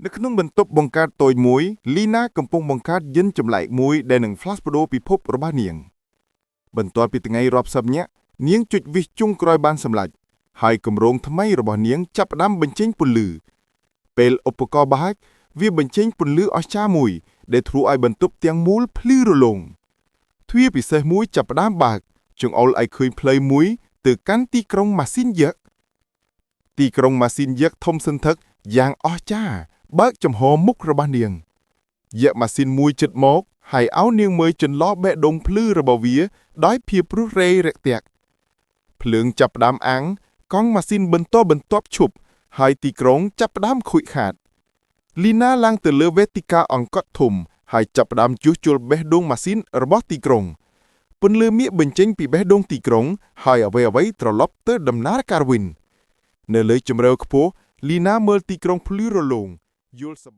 នៅក្នុងបន្ទប់បង្កើតតូចមួយលីណាកំពុងបង្កើតយិនចម្លែកមួយដែលនឹងផ្លាស់ប្ដូរពិភពរបស់នាងបន្ទាប់ពីថ្ងៃរាប់សិបនាក់នាងចុចវិសជុងក្រោយបានសម្រេចហើយគម្រោងថ្មីរបស់នាងចាប់ផ្ដើមបញ្ចេញពន្លឺពេលឧបករណ៍បើកវាបញ្ចេញពន្លឺអស្ចារ្យមួយដែលធ្វើឲ្យបន្ទប់ទាំងមូលភ្លឺរលោងទ្វារពិសេសមួយចាប់ផ្ដើមបើកចង្អុលឲ្យឃើញផ្លូវមួយទៅកាន់ទីក្រុងម៉ាស៊ីនយ៉ាក់ធំសន្ធឹកយ៉ាងអស្ចារ្យបើកចំហមុខរបស់នាងយ៉ាក់ម៉ាស៊ីនមួយជិតមកហើយឲ្យនាងមើលចន្លោះបេះដូងភ្លឺរបស់វាដោយភាពរួសរេរាក់ទាក់ភ្លើងចាប់ផ្ដើមអាំងកង់ម៉ាស៊ីនបន្តបន្ទាប់ឈប់ហើយទីក្រុងចាប់ផ្ដើមខូចខាតលីណាឡើងទៅលើវេទិកាអង្គត់ធំហើយចាប់ផ្ដើមជួសជុលបេះដូងម៉ាស៊ីនរបស់ទីក្រុងពន្លឺមាសបញ្ចេញពីបេះដូងទីក្រុងហើយអ្វីៗត្រឡប់ទៅដំណើរការវិញនៅលើជម្រៅខ្ពស់លីណាមើលទីក្រុងភ្លឺរលោងយល់សប្បាយ